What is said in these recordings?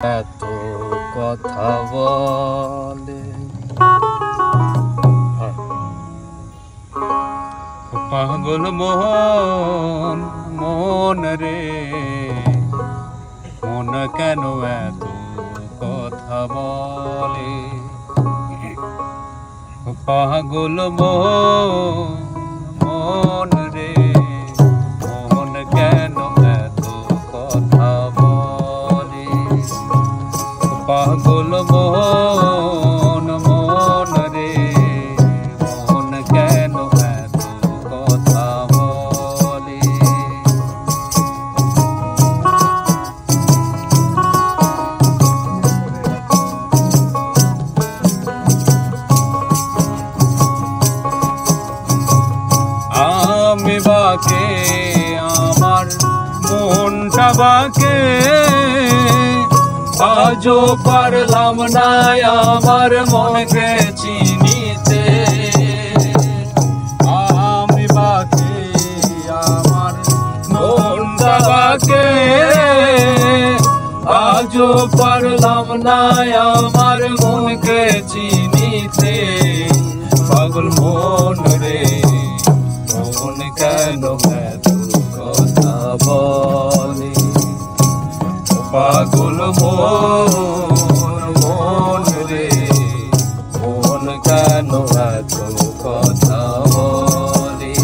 এত কথা বলে পাগল মোহন মন রে, মন কেন এত কথা বলে? পাগল মন রে, মন কেন এত কথা বলে? পাগল মন রে, মন কেন এত কথা বলে? আমি বাকে আমার মনটা বাকে, আজও পারলাম না আমার মনকে চিনিতে। আমি বাকে আমার মনটা বাকে, আজও পারলাম না আমার মনকে চিনিতে। পাগল মন রে, মন কেন এত কথা বলে? পাগল মন রে, মন কেন এত কথা বলে?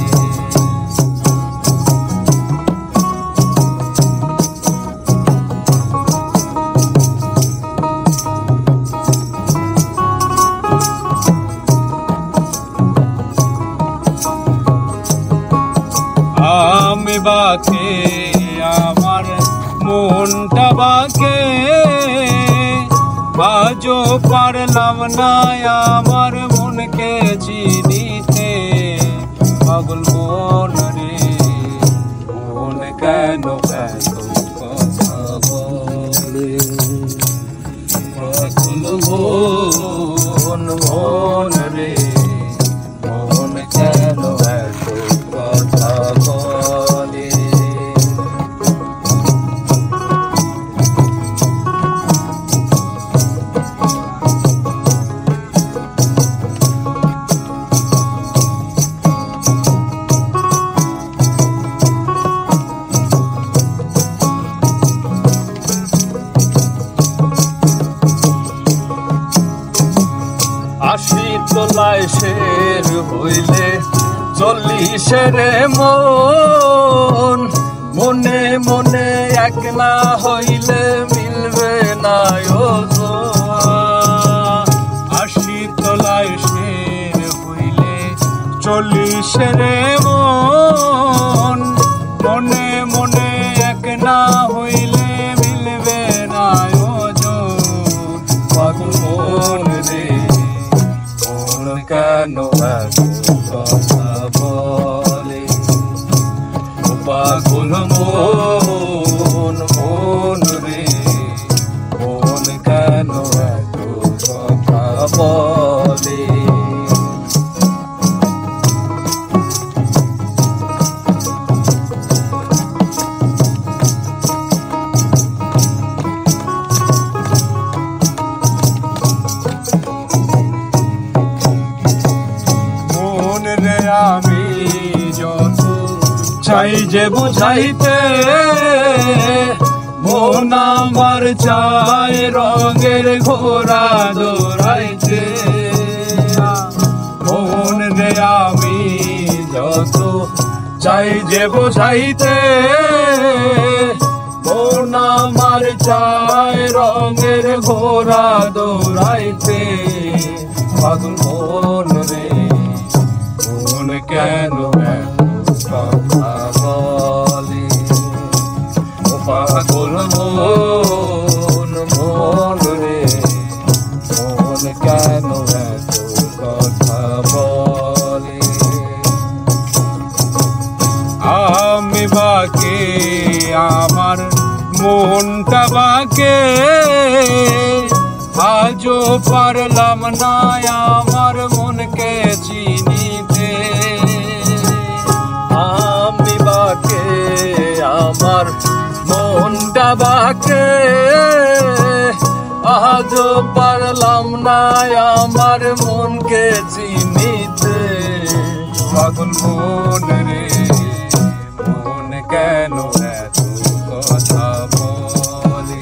আমি বাকে আমার মনটা বাকে, আজও পারলাম না আমার মনকে চিনিতে। পাগল মন রে, মন কেন এত কথা বলে? পাগল মন রে, মন কেন এত কথা বলে? তোলায় শের হইলে 40 মন, মনে মনে এক না হইলে মিলবে না ওজন। 80 তোলায় শের হইলে 40 মন, মনে মনে এক না হইলে মিলবে না ওজন। পাগল মন রে, কেন এত কথা বলে? পাগল মন রে, মন কেন এত কথা বলে? আমি যত চাই যে বুঝাইতে, মন আমার চাই রঙের ঘোড়া দৌড়াইতে। মন রে আমি যত চাই যে বুঝাইতে, মন আমার চাই রঙের ঘোড়া দৌড়াইতে। পাগল মন রে, মন কেন এত কথা বলে? পাগল মন রে, মন কেন এত কথা বলে? আমি বাকে আমার মনটা বাকে, আজও পারলাম না আমার মনকে চিনিতে। আমি বাকে আমার মনটা বাকে, আজও পারলাম না আমার মনকে চিনিতে। পাগল মন রে মন কেন এত কথা বলে,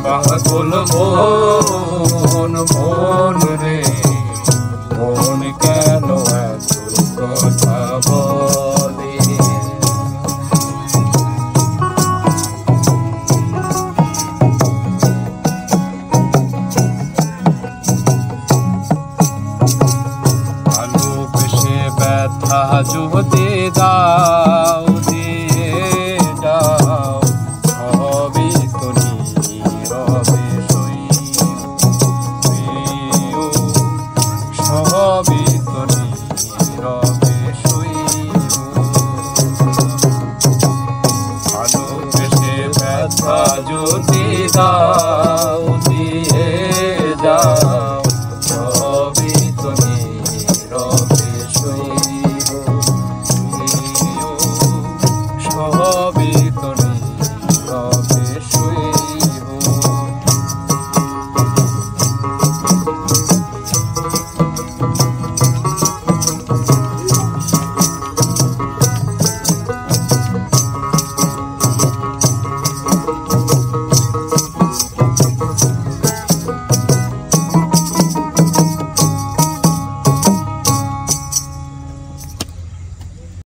পাগল মন মন রে